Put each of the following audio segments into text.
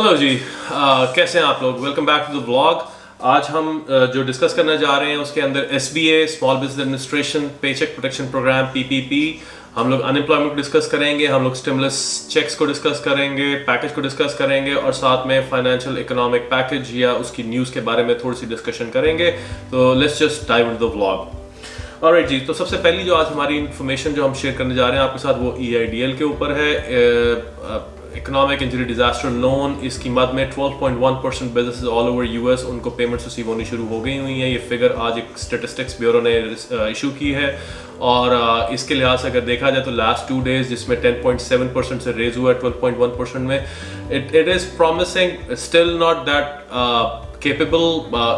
Hello जी, कैसे हैं आप लोग। Welcome back to the vlog. आज हम जो डिस्कस करने जा रहे हैं उसके अंदर SBA, small business administration, paycheck protection program PPP, हम लोग अनएम्प्लॉयमेंट को डिस्कस करेंगे, हम लोग स्टिमुलस चेक्स को डिस्कस करेंगे, पैकेज को डिस्कस करेंगे और साथ में फाइनेंशियल इकोनॉमिक पैकेज या उसकी न्यूज़ के बारे में थोड़ी सी डिस्कशन करेंगे। तो let's just dive into the vlog. Alright जी, तो सबसे पहली जो आज हमारी इन्फॉर्मेशन जो हम शेयर करने जा रहे हैं आपके साथ वो EIDL के ऊपर है। इकोनॉमिक इंजरी डिजास्टर लोन, इसकी मद में 12.1% बिजनेसेस ऑल ओवर US उनको पेमेंट्स रिसीव होनी शुरू हो गई हुई हैं। ये फिगर आज एक स्टेटिस्टिक्स ब्यूरो ने इशू की है और इसके लिहाज से अगर देखा जाए तो लास्ट 2 डेज जिसमें 10.7% से रेज हुआ है 12.1% में। It is promising, still not that capable,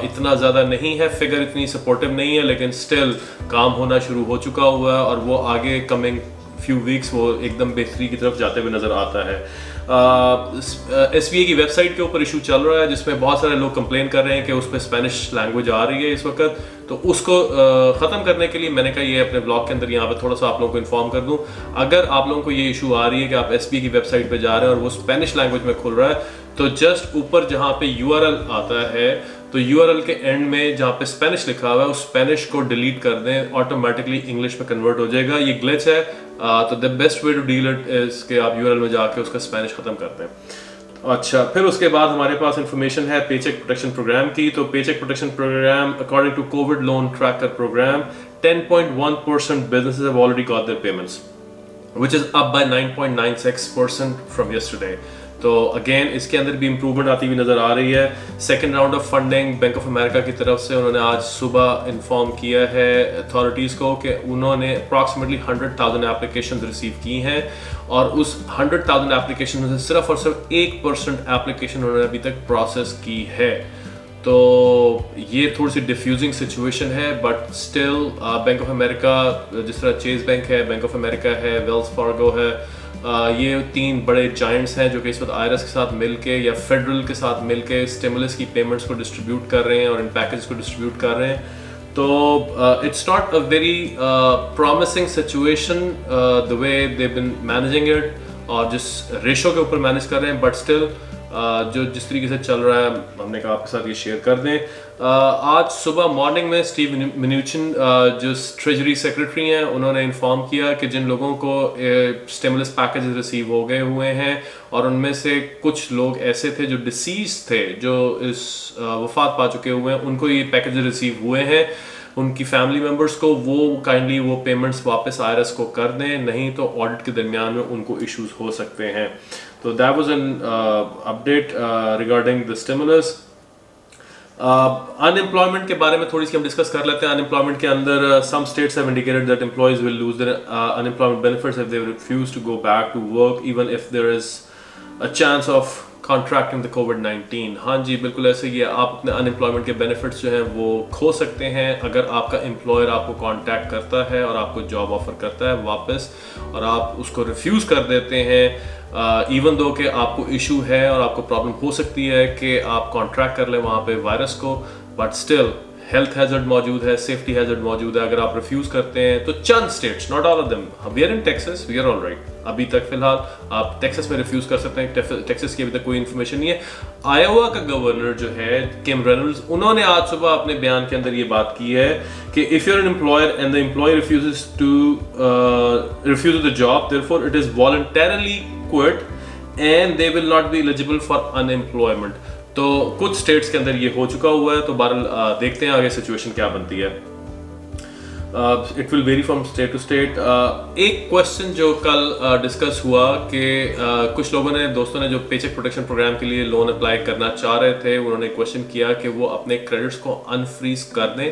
इतना ज़्यादा नहीं है, फिगर इतनी सपोर्टिव नहीं है, लेकिन स्टिल काम होना शुरू हो चुका हुआ है और वो आगे कमिंग फ्यू वीक्स वो एकदम बेहतरी की तरफ जाते हुए नज़र आता है। SBA की वेबसाइट के ऊपर इशू चल रहा है जिसमें बहुत सारे लोग कंप्लेन कर रहे हैं कि उस पर स्पेनिश लैंग्वेज आ रही है इस वक्त। तो उसको ख़त्म करने के लिए मैंने कहा ये अपने ब्लॉग के अंदर यहाँ पे थोड़ा सा आप लोगों को इन्फॉर्म कर दूँ। अगर आप लोगों को ये इशू आ रही है कि आप SBA की वेबसाइट पे जा रहे हैं और वो स्पेनिश लैंग्वेज में खुल रहा है, तो जस्ट ऊपर जहाँ पे URL आता है तो URL के एंड में जहाँ पे स्पेनिश लिखा हुआ है उस स्पेनिश को डिलीट कर दें, ऑटोमेटिकली इंग्लिश में कन्वर्ट हो जाएगा। ये ग्लिच है। तो the best way to deal it is कि आप URL में जाके उसका स्पेनिश खत्म कर दें। अच्छा, फिर उसके बाद हमारे पास इंफॉर्मेशन है पेचेक प्रोटेक्शन प्रोग्राम की। तो paycheck protection program according to COVID loan tracker program 10.1% businesses have already got their payments, which is up by 9.96% from yesterday. तो अगेन इसके अंदर भी इम्प्रूवमेंट आती हुई नज़र आ रही है। Second round of funding bank of America की तरफ से उन्होंने आज सुबह इन्फॉर्म किया है अथॉरिटीज़ को कि उन्होंने अप्रॉक्सीमेटली 100,000 एप्लीकेशन रिसीव की हैं और उस 100,000 एप्लीकेशन में से सिर्फ और सिर्फ 1% एप्लीकेशन उन्होंने अभी तक प्रोसेस की है। तो ये थोड़ी सी डिफ्यूजिंग सिचुएशन है, but still bank of America, जिस तरह चेज बैंक है, बैंक ऑफ अमेरिका है, वेल्स फार्गो है, ये 3 बड़े जायंट्स हैं जो कि इस वक्त IRS के साथ मिलके या फेडरल के साथ मिलके स्टिमुलस की पेमेंट्स को डिस्ट्रीब्यूट कर रहे हैं और इन पैकेज को डिस्ट्रीब्यूट कर रहे हैं। तो it's not a very promising situation the way they been managing it और जिस रेशो के ऊपर मैनेज कर रहे हैं, बट स्टिल जो जिस तरीके से चल रहा है हमने कहा आपके साथ ये शेयर कर दें। आज सुबह मॉर्निंग में स्टीव म्नुचिन जो ट्रेजरी सेक्रेटरी हैं उन्होंने इन्फॉर्म किया कि जिन लोगों को स्टिमुलस पैकेज रिसीव हो गए हुए हैं और उनमें से कुछ लोग ऐसे थे जो डिसीज थे, जो इस वफात पा चुके हुए हैं, उनको ये पैकेज रिसीव हुए हैं, उनकी फैमिली मेम्बर्स को वो काइंडली वो पेमेंट्स वापस IRS को कर दें, नहीं तो ऑडिट के दरमियान में उनको इश्यूज हो सकते हैं। तो that was an update regarding the stimulus. Unemployment के बारे में थोड़ी सी हम डिस्कस कर लेते हैं। अनएम्प्लॉयमेंट के अंदर some states have indicated that employees will lose their unemployment benefits if they refuse to go back to work even if there is a chance of contracting the COVID. हाँ जी, बिल्कुल ऐसे ही है। आप अपने अनएम्प्लॉयमेंट के बेनिफिट्स जो हैं वो खो सकते हैं अगर आपका एम्प्लॉयर आपको कांटेक्ट करता है और आपको जॉब ऑफर करता है वापस और आप उसको रिफ्यूज़ कर देते हैं, इवन दो कि आपको इशू है और आपको प्रॉब्लम हो सकती है कि आप कॉन्ट्रैक्ट कर लें वहाँ पे वायरस को, बट स्टिल हेल्थ हैजर्ड मौजूद है, सेफ्टी हैजर्ड मौजूद है। अगर आप रिफ्यूज करते हैं तो चंद states, not all of them, we are in Texas, we are alright. अभी तक फिलहाल आप टेक्सास में रिफ्यूज कर सकते हैं। टेक्सास की अभी तक कोई इन्फॉर्मेशन नहीं है। आयोवा का गवर्नर जो है किम रेनल्ड्स, उन्होंने आज सुबह अपने बयान के अंदर ये बात की है कि if you are an employer and the employer refuse the job, therefore it is voluntarily quit and they will not be eligible for unemployment. तो कुछ स्टेट्स के अंदर ये हो चुका हुआ है। तो बहरहाल देखते हैं आगे सिचुएशन क्या बनती है। It will vary from state to state. एक क्वेश्चन जो कल डिस्कस हुआ कि कुछ लोगों ने, दोस्तों ने जो पेचेक प्रोटेक्शन प्रोग्राम के लिए लोन अप्लाई करना चाह रहे थे, उन्होंने क्वेश्चन किया कि वो अपने क्रेडिट्स को अनफ्रीज कर दें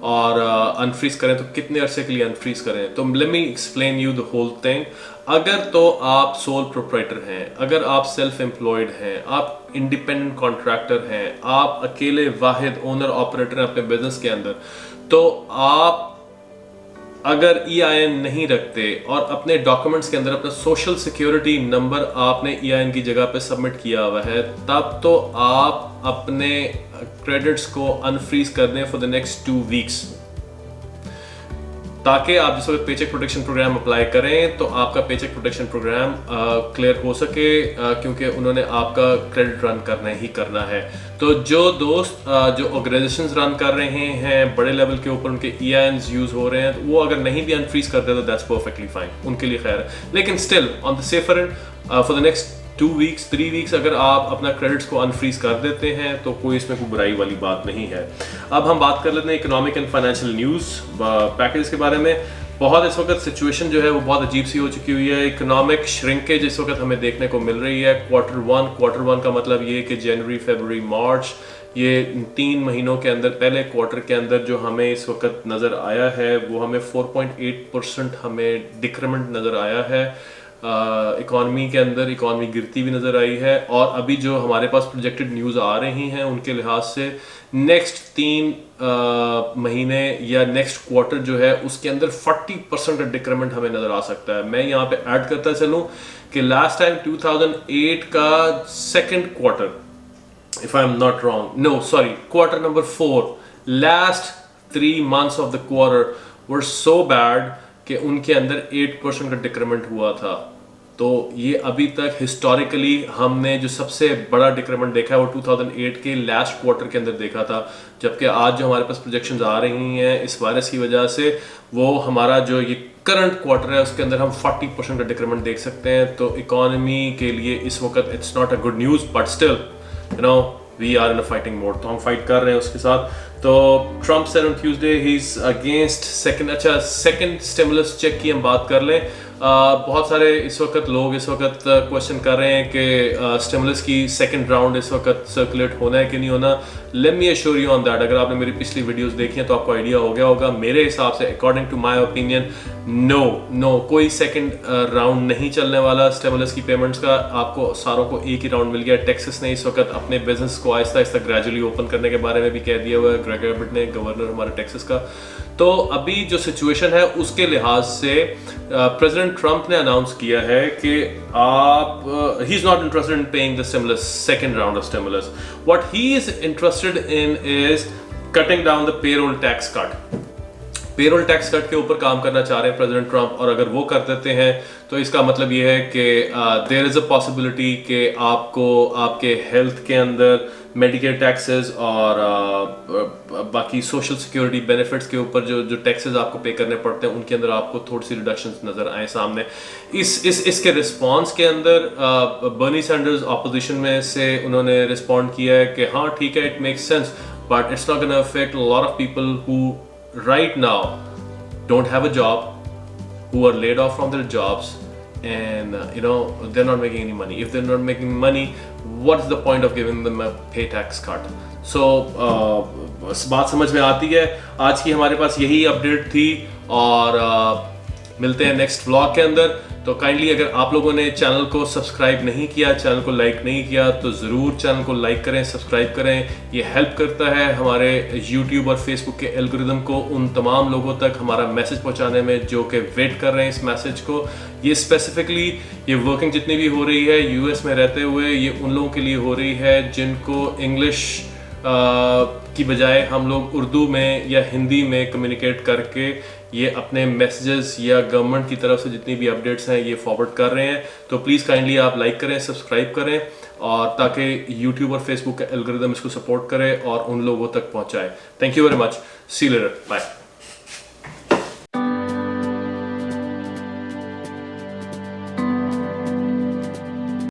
और अनफ्रीज करें तो कितने अरसे के लिए अनफ्रीज करें। तो let me explain you the whole thing. अगर तो आप सोल प्रोप्राइटर हैं, अगर आप सेल्फ एम्प्लॉयड हैं, आप इंडिपेंडेंट कॉन्ट्रैक्टर हैं, आप अकेले वाहिद ओनर ऑपरेटर हैं अपने बिजनेस के अंदर, तो आप अगर EIN नहीं रखते और अपने डॉक्यूमेंट्स के अंदर अपना सोशल सिक्योरिटी नंबर आपने EIN की जगह पे सबमिट किया हुआ है, तब तो आप अपने क्रेडिट्स को अनफ्रीज कर दें फॉर द नेक्स्ट 2 वीक्स। ताकि आप जिस वक्त पेचेक प्रोटेक्शन प्रोग्राम अप्लाई करें तो आपका पेचेक प्रोटेक्शन प्रोग्राम क्लियर हो सके, क्योंकि उन्होंने आपका क्रेडिट रन करना ही करना है। तो जो दोस्त जो ऑर्गेनाइजेशंस रन कर रहे हैं बड़े लेवल के ऊपर, उनके EINs यूज हो रहे हैं, तो वो अगर नहीं भी अनफ्रीज करते तो दैट्स परफेक्टली फाइन, उनके लिए खैर है। लेकिन still on the safer and for the next 2 weeks 3 weeks अगर आप अपना क्रेडिट्स को अनफ्रीज कर देते हैं तो कोई इसमें कोई बुराई वाली बात नहीं है। अब हम बात कर लेते हैं economic and financial news package के बारे में। बहुत इस वक्त सिचुएशन जो है वो बहुत अजीब सी हो चुकी हुई है। इकोनॉमिक श्रिंकेज इस वक्त हमें देखने को मिल रही है। क्वार्टर वन का मतलब ये कि जनवरी, फरवरी, मार्च, ये 3 महीनों के अंदर, पहले क्वार्टर के अंदर जो हमें इस वक्त नज़र आया है वो हमें 4.8% हमें डिक्रीमेंट नज़र आया है। इकॉनमी के अंदर इकॉनमी गिरती भी नज़र आई है। और अभी जो हमारे पास प्रोजेक्टेड न्यूज़ आ रही हैं उनके लिहाज से नेक्स्ट 3 महीने या नेक्स्ट क्वार्टर जो है उसके अंदर 40% का डिक्रीमेंट हमें नज़र आ सकता है। मैं यहाँ पे ऐड करता चलूँ कि लास्ट टाइम 2008 का second quarter, if I'm not wrong, no sorry, quarter number 4, last 3 months of the quarter were so bad कि उनके अंदर 8% का डिक्रीमेंट हुआ था। तो ये अभी तक हिस्टोरिकली हमने जो सबसे बड़ा डिक्रीमेंट देखा है वो 2008 के लास्ट क्वार्टर के अंदर देखा था। जबकि आज जो हमारे पास प्रोजेक्शंस आ रही हैं इस वायरस की वजह से, वो हमारा जो ये करंट क्वार्टर है उसके अंदर हम 40% का डिक्रीमेंट देख सकते हैं। तो इकोनॉमी के लिए इस वक्त it's not a good news, but still you know we are in a fighting mode, तो हम फाइट कर रहे हैं उसके साथ। तो Trump said on Tuesday he is against second stimulus check की हम बात कर लें। बहुत सारे इस वक्त लोग इस वक्त क्वेश्चन कर रहे हैं कि स्टिमुलस की सेकंड राउंड इस वक्त सर्कुलेट होना है कि नहीं होना। Let me assure you on that. अगर आपने मेरी पिछली वीडियोस देखी हैं तो आपको आइडिया हो गया होगा। मेरे हिसाब से, according to my opinion, no कोई सेकंड राउंड नहीं चलने वाला स्टिमुलस की पेमेंट्स का। आपको सारों को एक ही राउंड मिल गया। टेक्सास ने इस वक्त अपने बिजनेस को आहिस्ता आहिस्ता ग्रेजुअली ओपन करने के बारे में भी कह दिया हुआ है, ग्रेग एबट ने, गवर्नर हमारे टेक्सास का। तो अभी जो सिचुएशन है उसके लिहाज से प्रेसिडेंट ट्रंप ने अनाउंस किया है कि आप he is not interested in paying the stimulus, second round of stimulus. What he is interested in is cutting down the payroll tax cut. Payroll tax cut के ऊपर काम करना चाह रहे हैं प्रेसिडेंट ट्रंप, और अगर वो कर देते हैं तो इसका मतलब ये है कि देयर इज अ पॉसिबिलिटी कि आपको आपके हेल्थ के अंदर मेडिकेयर टैक्सेस और बाकी सोशल सिक्योरिटी बेनिफिट्स के ऊपर जो टैक्सेस आपको पे करने पड़ते हैं उनके अंदर आपको थोड़ी सी रिडक्शंस नज़र आए सामने। इसके रिस्पांस के अंदर बर्नी सैंडर्स ऑपोजिशन में से उन्होंने रिस्पॉन्ड किया है कि हाँ ठीक है, it makes sense, but it's not gonna affect a lot of people who right now don't have a job, who are laid off from their jobs, and they're not making any money. If they're not making money, what's the point of giving them a pay tax cut? So बात समझ में आती है। आज की हमारे पास यही update थी, और मिलते हैं नेक्स्ट व्लॉग के अंदर। तो काइंडली अगर आप लोगों ने चैनल को सब्सक्राइब नहीं किया, चैनल को लाइक नहीं किया, तो ज़रूर चैनल को लाइक करें, सब्सक्राइब करें। ये हेल्प करता है हमारे यूट्यूब और फेसबुक के एल्गोरिदम को उन तमाम लोगों तक हमारा मैसेज पहुंचाने में जो कि वेट कर रहे हैं इस मैसेज को। ये स्पेसिफिकली ये वर्किंग जितनी भी हो रही है यूएस में रहते हुए, ये उन लोगों के लिए हो रही है जिनको इंग्लिश की बजाय हम लोग उर्दू में या हिंदी में कम्युनिकेट करके ये अपने मैसेजेस या गवर्नमेंट की तरफ से जितनी भी अपडेट्स हैं ये फॉरवर्ड कर रहे हैं। तो प्लीज़ काइंडली आप लाइक करें, सब्सक्राइब करें, और ताकि यूट्यूब और फेसबुक का एल्गोरिदम इसको सपोर्ट करे और उन लोगों तक पहुंचाए। Thank you very much, see you later, bye.